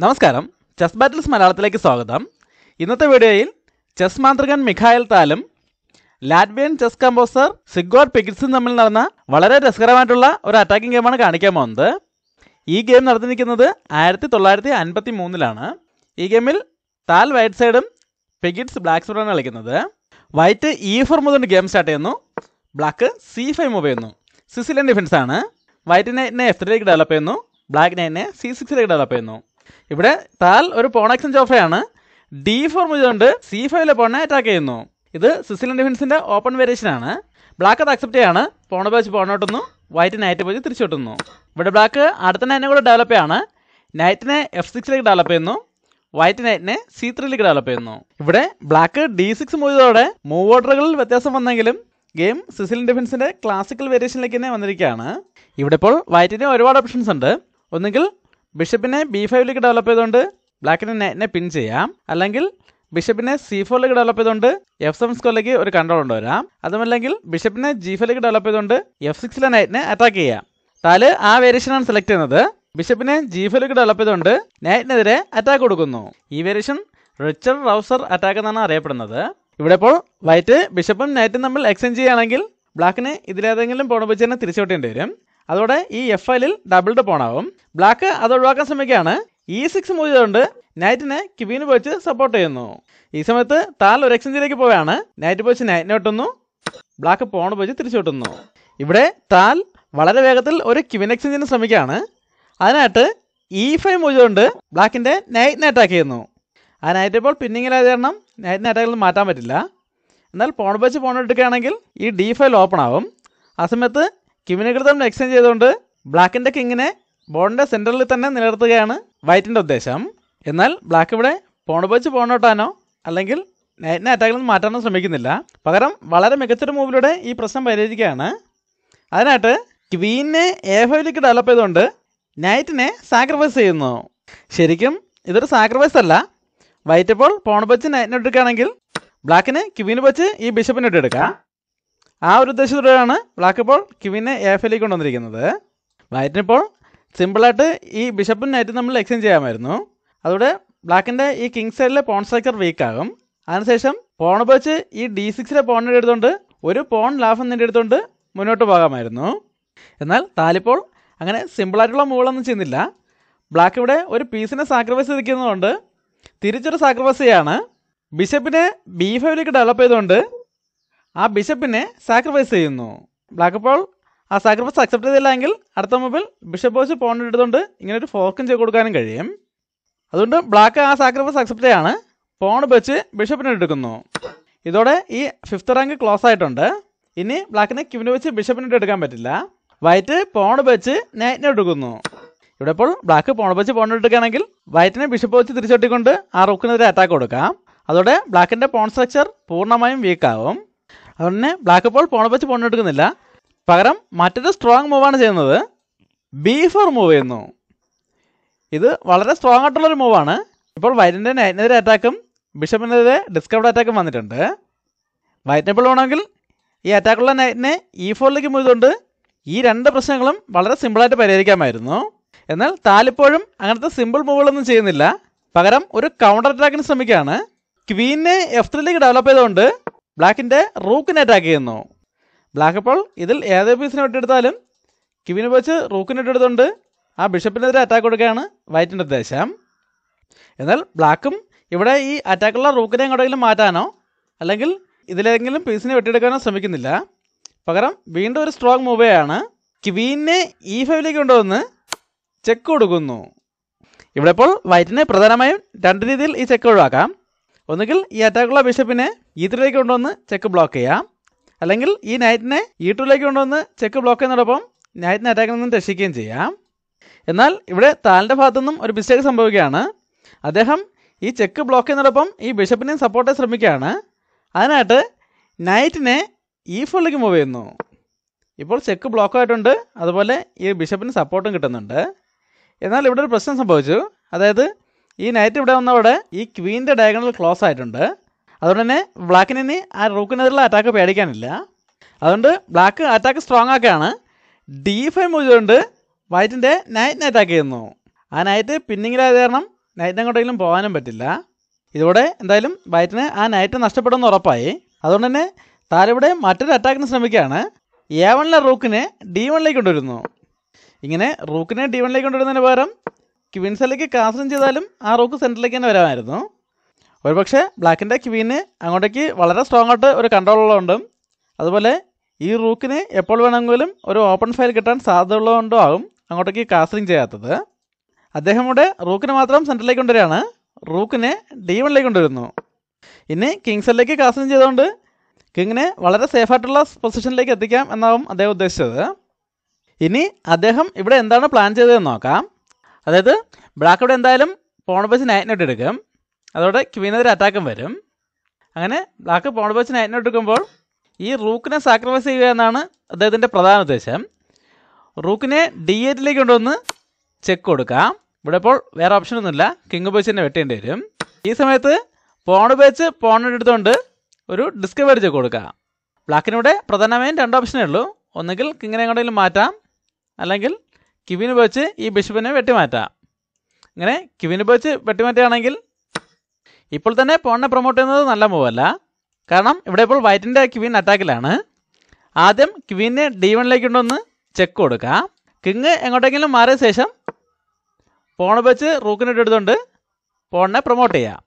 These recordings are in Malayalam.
നമസ്കാരം, ചെസ് ബാറ്റിൽസ് മലയാളത്തിലേക്ക് സ്വാഗതം. ഇന്നത്തെ വീഡിയോയിൽ chess മാന്ത്രികൻ Mikhael താലും Latvian chess composer സിഗ്വാർഡ് പിഗിറ്റ്സും തമ്മിൽ നടന്ന വളരെ രസകരമായിട്ടുള്ള ഒരു അറ്റാക്കിംഗ് ഗെയിമാണ് കാണിക്കാൻ പോകുന്നത്. ഈ ഗെയിം നടന്നിരിക്കുന്നത് 1953-ലാണ്. ഈ ഗെയിമിൽ താൽ വൈറ്റ് സൈഡും പിഗിറ്റ്സ് ബ്ലാക്ക് സൈഡാണ് കളിക്കുന്നത്. വൈറ്റ് E4 മുതൽ ഗെയിം സ്റ്റാർട്ട് ചെയ്യുന്നു. ബ്ലാക്ക് C5 മൂവ് ചെയ്യുന്നു. സിസിലിയൻ ഡിഫൻസ് ആണ്. വൈറ്റ് നൈറ്റിനെ F3ലേക്ക് ഡെവലപ്പ് ചെയ്യുന്നു. ബ്ലാക്ക് നൈറ്റിനെ C6ലേക്ക് ഡെവലപ്പ് ചെയ്യുന്നു. ഇവിടെ താൽ ഒരു പോൺ എക്സ്ചേഞ്ച് ഓഫറാണ്. D4 മുതലുകൊണ്ട് C5 പോണിനെ അറ്റാക്ക് ചെയ്യുന്നു. ഇത് സിസിലിയൻ ഡിഫൻസിന്റെ ഓപ്പൺ വേരിയേഷൻ ആണ്. ബ്ലാക്ക് അത് അക്സെപ്റ്റ് ചെയ്യാണ്. പോൺ വെച്ച് പോണോട്ടുന്നു. വൈറ്റ് നൈറ്റ് പോയി തിരിച്ചോട്ടുന്നു. ഇവിടെ ബ്ലാക്ക് അടുത്ത നൈറ്റിനെ കൂടെ ഡെവലപ്പ് ചെയ്യാണ്. നൈറ്റിനെ F6ലേക്ക് ഡെവലപ്പ് ചെയ്യുന്നു. വൈറ്റ് നൈറ്റിനെ C3ലേക്ക് ഡെവലപ്പ് ചെയ്യുന്നു. ഇവിടെ ബ്ലാക്ക് D6 മൂവ് ചെയ്തതോടെ മൂവ് ഓർഡറുകളിൽ വ്യത്യാസം വന്നെങ്കിലും ഗെയിം സിസിലിയൻ ഡിഫൻസിന്റെ ക്ലാസിക്കൽ വേരിയേഷനിലേക്ക് തന്നെ വന്നിരിക്കുകയാണ്. ഇവിടെ ഇപ്പോൾ വൈറ്റിന് ഒരുപാട് ഓപ്ഷൻസ് ഉണ്ട്. ഒന്നുകിൽ ബിഷപ്പിനെ B5ലേക്ക് ഡെവലപ്പ് ചെയ്തുകൊണ്ട് ബ്ലാക്കിനെ നൈറ്റിനെ പിൻ ചെയ്യാം. അല്ലെങ്കിൽ ബിഷപ്പിനെ C4ലേക്ക് ഡെവലപ്പ് ചെയ്തുകൊണ്ട് F7 സ്ക്വയറിലേക്ക് ഒരു കൺട്രോൾ കൊണ്ടുവരാം. അതുമല്ലെങ്കിൽ ബിഷപ്പിനെ G5ലേക്ക് ഡെവലപ്പ് ചെയ്തുകൊണ്ട് F6ലെ നൈറ്റിനെ അറ്റാക്ക് ചെയ്യാം. താല് ആ വേരിയേഷനാണ് സെലക്ട് ചെയ്യുന്നത്. ബിഷപ്പിനെ G5ലേക്ക് ഡെവലപ്പ് ചെയ്തുകൊണ്ട് നൈറ്റിനെതിരെ അറ്റാക്ക് കൊടുക്കുന്നു. ഈ വേരിയേഷൻ റിച്ചർഡ് റൗസർ അറ്റാക്ക് എന്നാണ് അറിയപ്പെടുന്നത്. ഇവിടെ ഇപ്പോൾ വൈറ്റ് ബിഷപ്പും നൈറ്റും തമ്മിൽ എക്സ്ചേഞ്ച് ചെയ്യുകയാണെങ്കിൽ ബ്ലാക്കിന് ഇതിലേതെങ്കിലും പോൺ വെച്ച് തന്നെ തിരിച്ചോട്ടേണ്ടി വരും. അതോടെ ഈ F5-ൽ ഡബിൾഡ് പോണാവും. ബ്ലാക്ക് അത് ഒഴിവാക്കാൻ ശ്രമിക്കുകയാണ്. E6 മൂവ് ചെയ്തുകൊണ്ട് നൈറ്റിനെ ക്വീന് വെച്ച് സപ്പോർട്ട് ചെയ്യുന്നു. ഈ സമയത്ത് താൽ ഒരു എക്സ്ചേഞ്ചിലേക്ക് പോവുകയാണ്. നൈറ്റ് വെച്ച് നൈറ്റിനെ ഒട്ടുന്നു. ബ്ലാക്ക് പോൺ വെച്ച് തിരിച്ചോട്ടുന്നു. ഇവിടെ താൽ വളരെ വേഗത്തിൽ ഒരു ക്വീൻ എക്സ്ചേഞ്ചിന് ശ്രമിക്കുകയാണ്. അതിനായിട്ട് E5 മൂവ് ചെയ്തുകൊണ്ട് ബ്ലാക്കിൻ്റെ നൈറ്റിനെ അറ്റാക്ക് ചെയ്യുന്നു. ആ നൈറ്റ് ഇപ്പോൾ പിന്നിങ്ങിലായത് കാരണം നൈറ്റിനെ അറ്റാക്കിൽ മാറ്റാൻ പറ്റില്ല. എന്നാൽ പോൺ വെച്ച് പോൺ എടുക്കുകയാണെങ്കിൽ ഈ D5 ഓപ്പൺ ആവും. ആ സമയത്ത് ക്വീനുകൾ തമ്മിൽ എക്സ്ചേഞ്ച് ചെയ്തുകൊണ്ട് ബ്ലാക്കിൻ്റെ കിങ്ങിനെ ബോർഡിൻ്റെ സെൻറ്ററിൽ തന്നെ നിലനിർത്തുകയാണ് വൈറ്റിൻ്റെ ഉദ്ദേശം. എന്നാൽ ബ്ലാക്ക് ഇവിടെ പോൺ വെച്ച് പോണോട്ടാനോ അല്ലെങ്കിൽ നൈറ്റിനെ അറ്റാക്കിൽ നിന്ന് മാറ്റാനോ ശ്രമിക്കുന്നില്ല. പകരം വളരെ മികച്ചൊരു മൂവിലൂടെ ഈ പ്രശ്നം പരിഹരിക്കുകയാണ്. അതിനായിട്ട് ക്വീനെ A5ലേക്ക് ഡെവലപ്പ് ചെയ്തുകൊണ്ട് നൈറ്റിനെ സാക്രിഫൈസ് ചെയ്യുന്നു. ശരിക്കും ഇതൊരു സാക്രിഫൈസ് അല്ല. വൈറ്റ് ഇപ്പോൾ പോൺ വെച്ച് നൈറ്റിനെ എടുക്കുകയാണെങ്കിൽ ബ്ലാക്കിന് ക്വീന് വെച്ച് ഈ ബിഷപ്പിനെ ഇട്ടെടുക്കാം. ആ ഒരു ഉദ്ദേശത്തോടെയാണ് ബ്ലാക്ക് ഇപ്പോൾ ക്വീനെ A5ലേക്ക് കൊണ്ടുവന്നിരിക്കുന്നത്. വൈറ്റിനിപ്പോൾ സിമ്പിളായിട്ട് ഈ ബിഷപ്പും നൈറ്റും തമ്മിൽ എക്സ്ചേഞ്ച് ചെയ്യാമായിരുന്നു. അതോടെ ബ്ലാക്കിൻ്റെ ഈ കിങ് സൈഡിലെ പോൺ സ്ട്രക്ചർ വീക്കാകും. അതിനുശേഷം പോൺ വെച്ച് ഈ D6ലെ പോണിനെ എടുത്തുകൊണ്ട് ഒരു പോൺ ലാഭം നേടിയെടുത്തുകൊണ്ട് മുന്നോട്ട് പോകാമായിരുന്നു. എന്നാൽ താലിപ്പോൾ അങ്ങനെ സിമ്പിളായിട്ടുള്ള മൂവുകളൊന്നും ചെയ്യുന്നില്ല. ബ്ലാക്ക് ഇവിടെ ഒരു പീസിനെ സാക്രിഫൈസ് ചെയ്തിരിക്കുന്നതുകൊണ്ട് തിരിച്ചൊരു സാക്രിഫൈസ് ചെയ്യാണ്. ബിഷപ്പിനെ B5ലേക്ക് ഡെവലപ്പ് ചെയ്തുകൊണ്ട് ആ ബിഷപ്പിനെ സാക്രിഫൈസ് ചെയ്യുന്നു. ബ്ലാക്ക് ഇപ്പോൾ ആ സാക്രിഫൈസ് അക്സെപ്റ്റ് ചെയ്തില്ല എങ്കിൽ അടുത്ത മൂവിൽ ബിഷപ്പ് വെച്ച് പോൺ എടുത്തുകൊണ്ട് ഇങ്ങനെ ഒരു ഫോർക്കും ചെയ്ത് കൊടുക്കാനും കഴിയും. അതുകൊണ്ട് ബ്ലാക്ക് ആ സാക്രിഫൈസ് അക്സെപ്റ്റ് ചെയ്യാണ്. പോൺ വെച്ച് ബിഷപ്പിനെ എടുക്കുന്നു. ഇതോടെ ഈ 5th റാങ്ക് ക്ലോസ് ആയിട്ടുണ്ട്. ഇനി ബ്ലാക്കിനെ ക്വീന് വെച്ച് ബിഷപ്പിനെ എടുക്കാൻ പറ്റില്ല. വൈറ്റ് പോൺ വെച്ച് നൈറ്റിനെ എടുക്കുന്നു. ഇവിടെ ഇപ്പോൾ ബ്ലാക്ക് പോൺ വെച്ച് പോൺ എടുക്കുകയാണെങ്കിൽ വൈറ്റിനെ ബിഷപ്പ് വെച്ച് തിരിച്ചൊട്ടിക്കൊണ്ട് ആ റൂക്കിനെതിരെ അറ്റാക്ക് കൊടുക്കാം. അതോടെ ബ്ലാക്കിൻ്റെ പോൺ സ്ട്രക്ചർ പൂർണ്ണമായും വീക്കാവും. അതുകൊണ്ട് തന്നെ ബ്ലാക്ക് ഇപ്പോൾ പോൺ വെച്ച് പോൺ എടുക്കുന്നില്ല. പകരം മറ്റൊരു സ്ട്രോങ് മൂവാണ് ചെയ്യുന്നത്. B4 മൂവ് ചെയ്യുന്നു. ഇത് വളരെ സ്ട്രോങ് ആയിട്ടുള്ളൊരു മൂവാണ്. ഇപ്പോൾ വൈറ്റിൻ്റെ നൈറ്റിനെതിരെ അറ്റാക്കും ബിഷപ്പിനെതിരെ ഡിസ്കവർഡ് അറ്റാക്കും വന്നിട്ടുണ്ട്. വൈറ്റിനെ ഇപ്പോൾ വേണമെങ്കിൽ ഈ അറ്റാക്കുള്ള നൈറ്റിനെ E4ലേക്ക് മൂവ് ചെയ്തുകൊണ്ട് ഈ രണ്ട് പ്രശ്നങ്ങളും വളരെ സിമ്പിളായിട്ട് പരിഹരിക്കാമായിരുന്നു. എന്നാൽ താലിപ്പോഴും അങ്ങനത്തെ സിമ്പിൾ മൂവുകളൊന്നും ചെയ്യുന്നില്ല. പകരം ഒരു കൗണ്ടർ അറ്റാക്കിന് ശ്രമിക്കുകയാണ്. ക്വീനെ F3ലേക്ക് ഡെവലപ്പ് ചെയ്തുകൊണ്ട് ബ്ലാക്കിൻ്റെ റൂക്കിനെ അറ്റാക്ക് ചെയ്യുന്നു. ബ്ലാക്ക് ഇപ്പോൾ ഇതിൽ ഏത് പീസിനെ വിട്ടെടുത്താലും ക്വീന് വെച്ച് റൂക്കിനെ ഇട്ടെടുത്തുകൊണ്ട് ആ ബിഷപ്പിനെതിരെ അറ്റാക്ക് കൊടുക്കുകയാണ് വൈറ്റിൻ്റെ ഉദ്ദേശം. എന്നാൽ ബ്ലാക്കും ഇവിടെ ഈ അറ്റാക്കുള്ള റൂക്കിനെ എങ്ങോട്ടെങ്കിലും മാറ്റാനോ അല്ലെങ്കിൽ ഇതിലേതെങ്കിലും പീസിനെ വെട്ടിയെടുക്കാനോ ശ്രമിക്കുന്നില്ല. പകരം വീണ്ടും ഒരു സ്ട്രോങ് മൂവയാണ്. ക്വീനെ E5ലേക്ക് കൊണ്ടുവന്ന് ചെക്ക് കൊടുക്കുന്നു. ഇവിടെ ഇപ്പോൾ വൈറ്റിനെ പ്രധാനമായും രണ്ട് രീതിയിൽ ഈ ചെക്ക് ഒഴിവാക്കാം. ഒന്നുകിൽ ഈ അറ്റാക്കുള്ള ബിഷപ്പിനെ E3ലേക്ക് കൊണ്ടുവന്ന് ചെക്ക് ബ്ലോക്ക് ചെയ്യാം. അല്ലെങ്കിൽ ഈ നൈറ്റിനെ E2ലേക്ക് കൊണ്ടുവന്ന് ചെക്ക് ബ്ലോക്ക് ചെയ്യുന്നതോടൊപ്പം നൈറ്റിനെ അറ്റാക്കിൽ നിന്നും രക്ഷിക്കുകയും ചെയ്യാം. എന്നാൽ ഇവിടെ താലിൻ്റെ ഭാഗത്തുനിന്നും ഒരു മിസ്റ്റേക്ക് സംഭവിക്കുകയാണ്. അദ്ദേഹം ഈ ചെക്ക് ബ്ലോക്ക് ചെയ്യുന്നതോടൊപ്പം ഈ ബിഷപ്പിനെയും സപ്പോർട്ട് ചെയ്യാൻ ശ്രമിക്കുകയാണ്. അതിനായിട്ട് നൈറ്റിനെ E4ലേക്ക് മൂവ് ചെയ്യുന്നു. ഇപ്പോൾ ചെക്ക് ബ്ലോക്ക് ആയിട്ടുണ്ട്. അതുപോലെ ഈ ബിഷപ്പിന് സപ്പോർട്ടും കിട്ടുന്നുണ്ട്. എന്നാൽ ഇവിടെ ഒരു പ്രശ്നം സംഭവിച്ചു. അതായത് ഈ നൈറ്റ് ഇവിടെ വന്നതോടെ ഈ ക്വീൻ്റെ ഡയഗണൽ ക്ലോസ് ആയിട്ടുണ്ട്. അതുകൊണ്ട് തന്നെ ബ്ലാക്കിന് ഇനി ആ റൂക്കിനെതിരുള്ള അറ്റാക്ക് പേടിക്കാനില്ല. അതുകൊണ്ട് ബ്ലാക്ക് അറ്റാക്ക് സ്ട്രോങ് ആക്കുകയാണ്. D5 മൂവ് ചെയ്തുകൊണ്ട് വൈറ്റിൻ്റെ നൈറ്റിനെ അറ്റാക്ക് ചെയ്യുന്നു. ആ നൈറ്റ് പിന്നിങ്ങിലായത് കാരണം നൈറ്റിനെ എങ്ങോട്ടെങ്കിലും പോകാനും പറ്റില്ല. ഇതോടെ എന്തായാലും വൈറ്റിന് ആ നൈറ്റ് നഷ്ടപ്പെടുമെന്ന് ഉറപ്പായി. അതുകൊണ്ട് തന്നെ താലിവിടെ മറ്റൊരു അറ്റാക്കിന് ശ്രമിക്കുകയാണ്. A1ലെ റൂക്കിനെ D1ലേക്ക് കൊണ്ടുവരുന്നു. ഇങ്ങനെ റൂക്കിനെ D1ലേക്ക് കൊണ്ടുവരുന്നതിന് പകരം ക്വീൻസിലേക്ക് കാസ്ലിംഗ് ചെയ്താലും ആ റൂക്ക് സെൻറ്ററിലേക്ക് തന്നെ വരാമായിരുന്നു. ഒരുപക്ഷെ ബ്ലാക്കിൻ്റെ ക്വീന് അങ്ങോട്ടേക്ക് വളരെ സ്ട്രോങ് ആയിട്ട് ഒരു കൺട്രോൾ ഉള്ളതുകൊണ്ടും അതുപോലെ ഈ റൂക്കിന് എപ്പോൾ വേണമെങ്കിലും ഒരു ഓപ്പൺ ഫയൽ കിട്ടാൻ സാധ്യതയുള്ളതുകൊണ്ടും ആകും അങ്ങോട്ടേക്ക് കാസ്ലിംഗ് ചെയ്യാത്തത്. അദ്ദേഹം ഇവിടെ റൂക്കിനെ മാത്രം സെൻറ്ററിലേക്ക് കൊണ്ടുവരികയാണ്. റൂക്കിനെ D1ലേക്ക് കൊണ്ടുവരുന്നു. ഇനി കിങ്സിലേക്ക് കാസ്ലിംഗ് ചെയ്തുകൊണ്ട് കിങ്ങിനെ വളരെ സേഫായിട്ടുള്ള പൊസിഷനിലേക്ക് എത്തിക്കാം എന്നാവും അദ്ദേഹം ഉദ്ദേശിച്ചത്. ഇനി അദ്ദേഹം ഇവിടെ എന്താണ് പ്ലാൻ ചെയ്തതെന്ന് നോക്കാം. അതായത് ബ്ലാക്ക് ഇവിടെ എന്തായാലും പോൺ വെച്ച് നൈറ്റിനോട്ട് എടുക്കും. അതോടെ ക്വീനെതിരെ അറ്റാക്കും വരും. അങ്ങനെ ബ്ലാക്ക് പോൺ വെച്ച് നൈറ്റിനോട്ട് എടുക്കുമ്പോൾ ഈ റൂക്കിനെ സാക്രിഫൈസ് ചെയ്യുക എന്നാണ് അദ്ദേഹത്തിൻ്റെ പ്രധാന ഉദ്ദേശം. റൂക്കിനെ D8ലേക്ക് കൊണ്ടുവന്ന് ചെക്ക് കൊടുക്കാം. ഇവിടെ ഇപ്പോൾ വേറെ ഓപ്ഷനൊന്നുമില്ല, കിങ് ഉപയോഗിച്ച് തന്നെ വെട്ടേണ്ടി വരും. ഈ സമയത്ത് പോൺ ഉപയോഗിച്ച് പോണിൻ്റെ എടുത്തുകൊണ്ട് ഒരു ഡിസ്കവറി ചെക്ക് കൊടുക്കാം. ബ്ലാക്കിനിവിടെ പ്രധാനമായും 2 ഓപ്ഷനേ ഉള്ളൂ. ഒന്നുകിൽ കിങ്ങിനെ എങ്ങോട്ടെങ്കിലും മാറ്റാം, അല്ലെങ്കിൽ ക്വീൻ ഉപയോഗിച്ച് ഈ ബിഷപ്പിനെ വെട്ടിമാറ്റാം. ഇങ്ങനെ ക്വീൻ ഉപയോഗിച്ച് വെട്ടിമാറ്റുകയാണെങ്കിൽ ഇപ്പോൾ തന്നെ പോണിനെ പ്രൊമോട്ട് ചെയ്യുന്നത് നല്ല മൂവല്ല. കാരണം ഇവിടെ ഇപ്പോൾ വൈറ്റിൻ്റെ ക്വീൻ അറ്റാക്കിലാണ്. ആദ്യം ക്വീനെ D1ലേക്ക് കൊണ്ടൊന്ന് ചെക്ക് കൊടുക്കാം. കിങ് എങ്ങോട്ടെങ്കിലും മാറിയ ശേഷം പോൺ ഉപയോഗിച്ച് റൂക്കിനിട്ട് എടുത്തുകൊണ്ട് പോണിനെ പ്രൊമോട്ട് ചെയ്യാം.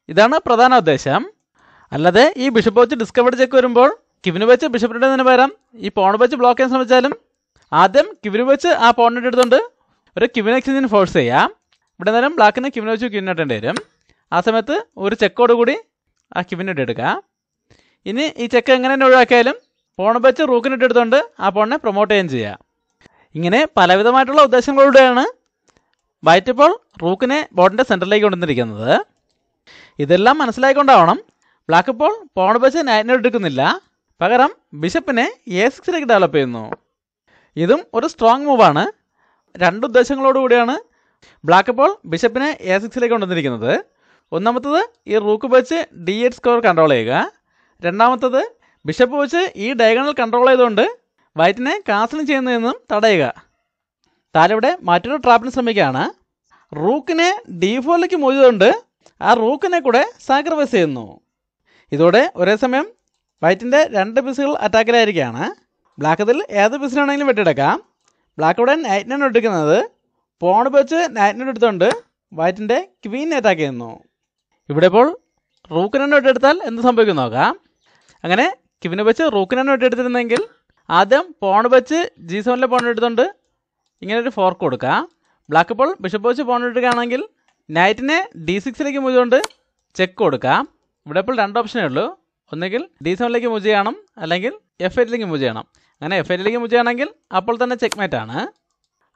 ഇതാണ് പ്രധാന ഉദ്ദേശം. അല്ലാതെ ഈ ബിഷപ്പ് വെച്ച് ഡിസ്കവറി ചെക്ക് വരുമ്പോൾ ക്വീൻ വെച്ച് ബിഷപ്പിനിടുന്നതിന് പകരം ഈ പോൺ വെച്ച് ബ്ലോക്ക് ചെയ്യാൻ ശ്രമിച്ചാലും ആദ്യം ക്വീൻ വെച്ച് ആ പോണിട്ട് എടുത്തുകൊണ്ട് ഒരു ക്വീൻ എക്സ്ചേഞ്ചിന് ഫോഴ്സ് ചെയ്യാം. ഇവിടെ നേരം ബ്ലാക്കിന് ക്വീൻ വെച്ച് ക്വീൻ ഇട്ടേണ്ടി വരും. ആ സമയത്ത് ഒരു ചെക്കോട് കൂടി ആ ക്വീനിട്ട് എടുക്കാം. ഇനി ഈ ചെക്ക് എങ്ങനെ തന്നെ ഒഴിവാക്കിയാലും പോൺ വെച്ച് റൂക്കിനിട്ട് എടുത്തുകൊണ്ട് ആ പോണിനെ പ്രൊമോട്ട് ചെയ്യുകയും ചെയ്യാം. ഇങ്ങനെ പലവിധമായിട്ടുള്ള ഉദ്ദേശങ്ങളോടെയാണ് വൈറ്റ് ഇപ്പോൾ റൂക്കിനെ ബോർഡിൻ്റെ സെൻറ്ററിലേക്ക് കൊണ്ടുവന്നിരിക്കുന്നത്. ഇതെല്ലാം മനസ്സിലായിക്കൊണ്ടാവണം ബ്ലാക്ക് ഇപ്പോൾ പോൺ വെച്ച് നൈറ്റിനോട്ട് എടുക്കുന്നില്ല, പകരം ബിഷപ്പിനെ A6ലേക്ക് ഡെവലപ്പ് ചെയ്യുന്നു. ഇതും ഒരു സ്ട്രോങ് മൂവാണ്. 2 ഉദ്ദേശങ്ങളോടുകൂടിയാണ് ബ്ലാക്ക് ഇപ്പോൾ ബിഷപ്പിനെ A6ലേക്ക് കൊണ്ടുവന്നിരിക്കുന്നത്. ഒന്നാമത്തത് ഈ റൂക്ക് വെച്ച് D8 സ്കോർ കൺട്രോൾ ചെയ്യുക. രണ്ടാമത്തത് ബിഷപ്പ് വെച്ച് ഈ ഡയഗണൽ കൺട്രോൾ ചെയ്തുകൊണ്ട് വൈറ്റിനെ കാസ്ലിംഗ് ചെയ്യുന്നതിൽ നിന്നും തടയുക. താലിവിടെ മറ്റൊരു ട്രാപ്പിന് ശ്രമിക്കുകയാണ്. റൂക്കിനെ D4ലേക്ക് മൂവ് ചെയ്തുകൊണ്ട് ആ റൂക്കിനെ കൂടെ സാക്രിഫൈസ് ചെയ്യുന്നു. ഇതോടെ ഒരേ സമയം വൈറ്റിൻ്റെ 2 പീസുകൾ അറ്റാക്കിലായിരിക്കുകയാണ്. ബ്ലാക്ക് ഇതിൽ ഏത് പീസിനാണെങ്കിലും വെട്ടിയെടുക്കാം. ബ്ലാക്ക് ഇവിടെ നൈറ്റിനെ എടുക്കുന്നത് പോൺ വെച്ച് നൈറ്റിനെ എടുത്തുകൊണ്ട് വൈറ്റിൻ്റെ ക്വീനെ അറ്റാക്ക് ചെയ്യുന്നു. ഇവിടെ ഇപ്പോൾ റൂക്കിനെ വെട്ടിയെടുത്താൽ എന്ത് സംഭവിക്കും നോക്കാം. അങ്ങനെ ക്വീനെ വെച്ച് റൂക്കിനെ വെട്ടിയെടുത്തിരുന്നെങ്കിൽ ആദ്യം പോൺ വെച്ച് G7ലെ പോൺ എടുത്തുകൊണ്ട് ഇങ്ങനെ ഒരു ഫോർക്ക് കൊടുക്കാം. ബ്ലാക്ക് ഇപ്പോൾ ബിഷപ്പ് വെച്ച് പോൺ എടുക്കുകയാണെങ്കിൽ നൈറ്റിനെ D6ലേക്ക് മൂവ് ചെയ്തുകൊണ്ട് ചെക്ക് കൊടുക്കാം. ഇവിടെ ഇപ്പോൾ 2 ഓപ്ഷനേ ഉള്ളൂ. ഒന്നുകിൽ D7ലേക്ക് മൂവ് ചെയ്യണം, അല്ലെങ്കിൽ F8ലേക്ക് മൂവ് ചെയ്യണം. അങ്ങനെ F8ലേക്ക് മൂവ് ചെയ്യണമെങ്കിൽ അപ്പോൾ തന്നെ ചെക്ക് ആണ്.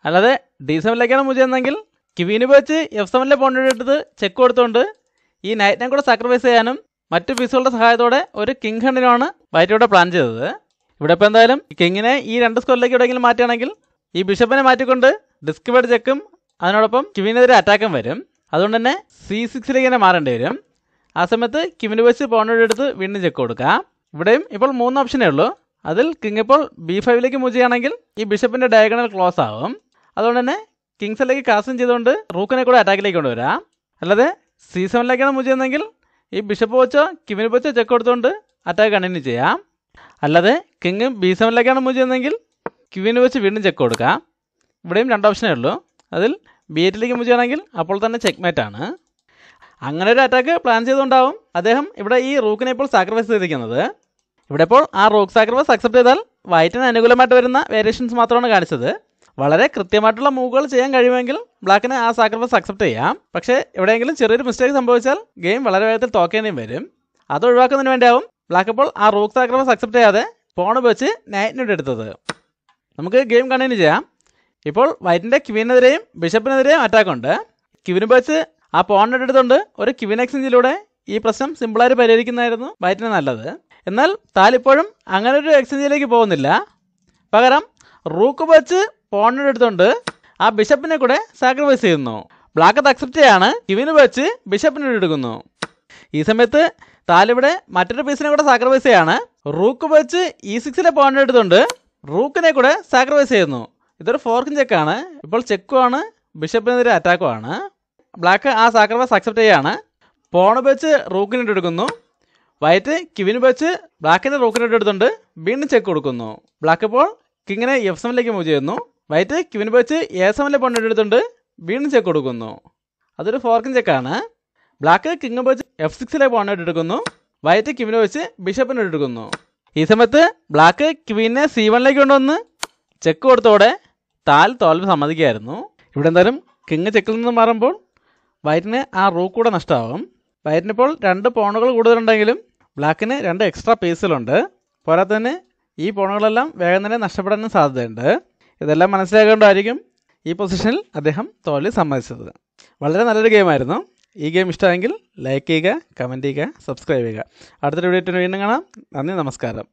അല്ലാതെ D7ലേക്കാണ് മൂവ് ചെയ്യുന്നതെങ്കിൽ ക്വീന് വെച്ച് F7ലെ പോയിന്റ് എടുത്ത് ചെക്ക് കൊടുത്തുകൊണ്ട് ഈ നൈറ്റിനെ കൂടെ സാക്രിഫൈസ് ചെയ്യാനും മറ്റു പീസുകളുടെ സഹായത്തോടെ ഒരു കിങ് ഹണ്ടിനാണ് വൈറ്റ് ഇവിടെ പ്ലാൻ ചെയ്തത്. ഇവിടെ ഇപ്പോൾ എന്തായാലും കിങ്ങിനെ ഈ 2 സ്കോറിലേക്ക് എവിടെയെങ്കിലും മാറ്റുകയാണെങ്കിൽ ഈ ബിഷപ്പിനെ മാറ്റിക്കൊണ്ട് ഡിസ്കവേർഡ് ചെക്കും അതിനോടൊപ്പം ക്വീനെതിരെ അറ്റാക്കും വരും. അതുകൊണ്ട് തന്നെ C6ലേക്ക് തന്നെ മാറേണ്ടി വരും. ആ സമയത്ത് ക്വീന് വെച്ച് പോയിന്റ് എടുത്ത് വീണ്ടും ചെക്ക് കൊടുക്കാം. ഇവിടെയും ഇപ്പോൾ 3 ഓപ്ഷനേ ഉള്ളൂ. അതിൽ കിങ് ഇപ്പോൾ B5ലേക്ക് മൂവ് ചെയ്യുകയാണെങ്കിൽ ഈ ബിഷപ്പിൻ്റെ ഡയഗണൽ ക്ലോസ് ആവും. അതുകൊണ്ട് തന്നെ കിങ്സിലേക്ക് കാസ്ലിംഗ് ചെയ്തുകൊണ്ട് റൂക്കിനെ കൂടെ അറ്റാക്കിലേക്ക് കൊണ്ടുവരാം. അല്ലാതെ C7ലേക്കാണ് മൂവ് ചെയ്യുന്നതെങ്കിൽ ഈ ബിഷപ്പ് വെച്ചോ ക്വീന് വെച്ചോ ചെക്ക് കൊടുത്തുകൊണ്ട് അറ്റാക്ക് കണ്ടിന്യൂ ചെയ്യാം. അല്ലാതെ കിങ് B7ലേക്കാണ് മൂവ് ചെയ്യുന്നതെങ്കിൽ ക്വീന് വെച്ച് വീണ്ടും ചെക്ക് കൊടുക്കാം. ഇവിടെയും 2 ഓപ്ഷനേ ഉള്ളൂ. അതിൽ B8ലേക്ക് മൂവ് ചെയ്യണമെങ്കിൽ അപ്പോൾ തന്നെ ചെക്ക് ആണ്. അങ്ങനെ ഒരു അറ്റാക്ക് പ്ലാൻ ചെയ്തുകൊണ്ടാവും അദ്ദേഹം ഇവിടെ ഈ റൂക്കിനെ ഇപ്പോൾ സാക്രിഫൈസ് ചെയ്തിരിക്കുന്നത്. ഇവിടെ ഇപ്പോൾ ആ റൂക്ക് സാക്രിഫൈസ് അക്സെപ്റ്റ് ചെയ്താൽ വൈറ്റിന് അനുകൂലമായിട്ട് വരുന്ന വേരിയേഷൻസ് മാത്രമാണ് കാണിച്ചത്. വളരെ കൃത്യമായിട്ടുള്ള മൂവുകൾ ചെയ്യാൻ കഴിയുമെങ്കിൽ ബ്ലാക്കിന് ആ സാക്രിഫൈസ് അക്സെപ്റ്റ് ചെയ്യാം. പക്ഷേ എവിടെയെങ്കിലും ചെറിയൊരു മിസ്റ്റേക്ക് സംഭവിച്ചാൽ ഗെയിം വളരെ വേഗത്തിൽ തോക്കേണ്ടിയും വരും. അത് ഒഴിവാക്കുന്നതിന് വേണ്ടിയാവും ബ്ലാക്ക് ഇപ്പോൾ ആ റൂക്ക് സാക്രിഫൈസ് അക്സെപ്റ്റ് ചെയ്യാതെ പോൺ വെച്ച് നൈറ്റിനോട് എടുത്തത്. നമുക്ക് ഗെയിം കണ്ടിന്യൂ ചെയ്യാം. ഇപ്പോൾ വൈറ്റിൻ്റെ ക്വീനെതിരെയും ബിഷപ്പിനെതിരെയും അറ്റാക്കുണ്ട്. ക്വീന് വെച്ച് ആ പോണിനെ എടുത്തുകൊണ്ട് ഒരു ക്വീൻ എക്സ്ചേഞ്ചിലൂടെ ഈ പ്രശ്നം സിമ്പിളായിട്ട് പരിഹരിക്കുന്നതായിരുന്നു വൈറ്റിന് നല്ലത്. എന്നാൽ താലിപ്പോഴും അങ്ങനെ ഒരു എക്സ്ചേഞ്ചിലേക്ക് പോകുന്നില്ല. പകരം റൂക്ക് വെച്ച് പോണിനെ എടുത്തുകൊണ്ട് ആ ബിഷപ്പിനെ കൂടെ സാക്രിഫൈസ് ചെയ്യുന്നു. ബ്ലാക്ക് അത് അക്സെപ്റ്റ് ചെയ്യാണ്. ക്വീന് വെച്ച് ബിഷപ്പിനെ എടുക്കുന്നു. ഈ സമയത്ത് താലിവിടെ മറ്റൊരു പീസിനെ കൂടെ സാക്രിഫൈസ് ചെയ്യാണ്. റൂക്ക് വെച്ച് E6ലെ പോണിനെ എടുത്തുകൊണ്ട് റൂക്കിനെ കൂടെ സാക്രിഫൈസ് ചെയ്യുന്നു. ഇതൊരു ഫോർക്കിംഗ് ചെക്കാണ്. ഇപ്പോൾ ചെക്കുമാണ്, ബിഷപ്പിനെതിരെ അറ്റാക്കുമാണ്. ബ്ലാക്ക് ആ സാക്രിഫൈസ് അക്സെപ്റ്റ് ചെയ്യുകയാണ്. പോൺ വെച്ച് റൂക്കിനിട്ട് എടുക്കുന്നു. വൈറ്റ് ക്വീൻ വെച്ച് ബ്ലാക്കിൻ്റെ റൂക്കിനിട്ട് എടുത്തുകൊണ്ട് വീണ്ടും ചെക്ക് കൊടുക്കുന്നു. ബ്ലാക്ക് ഇപ്പോൾ കിങ്ങിനെ F7ലേക്ക് മൂവ് ചെയ്യുന്നു. വൈറ്റ് ക്വീൻ വെച്ച് A7 പോണിട്ട് എടുത്തുകൊണ്ട് വീണ്ടും ചെക്ക് കൊടുക്കുന്നു. അതൊരു ഫോർക്കിംഗ് ചെക്കാണ്. ബ്ലാക്ക് കിങ് വെച്ച് F6 പോണിട്ട് എടുക്കുന്നു. വൈറ്റ് ക്വീൻ വെച്ച് ബിഷപ്പിന് എടുക്കുന്നു. ഈ സമയത്ത് ബ്ലാക്ക് ക്വീനെ C1 കൊണ്ടുവന്ന് ചെക്ക് കൊടുത്തോടെ താൽ തോൽവി സമ്മതിക്കുകയായിരുന്നു. ഇവിടെ എന്തായാലും കിങ് ചെക്കിൽ നിന്ന് മാറുമ്പോൾ വൈറ്റിന് ആ റൂക്ക് കൂടെ നഷ്ടമാകും. വൈറ്റിനിപ്പോൾ 2 പോണുകൾ കൂടുതലുണ്ടെങ്കിലും ബ്ലാക്കിന് 2 എക്സ്ട്രാ പീസുകളുണ്ട്. പോരാതെ തന്നെ ഈ പോണുകളെല്ലാം വേഗം തന്നെ നഷ്ടപ്പെടാനും സാധ്യതയുണ്ട്. ഇതെല്ലാം മനസ്സിലാക്കേണ്ടതായിരിക്കും ഈ പൊസിഷനിൽ അദ്ദേഹം തോൽവി സമ്മതിച്ചത്. വളരെ നല്ലൊരു ഗെയിമായിരുന്നു. ഈ ഗെയിം ഇഷ്ടമെങ്കിൽ ലൈക്ക് ചെയ്യുക, കമൻറ്റ് ചെയ്യുക, സബ്സ്ക്രൈബ് ചെയ്യുക. അടുത്തൊരു വീഡിയോ വീണ്ടും കാണാം. നന്ദി, നമസ്കാരം.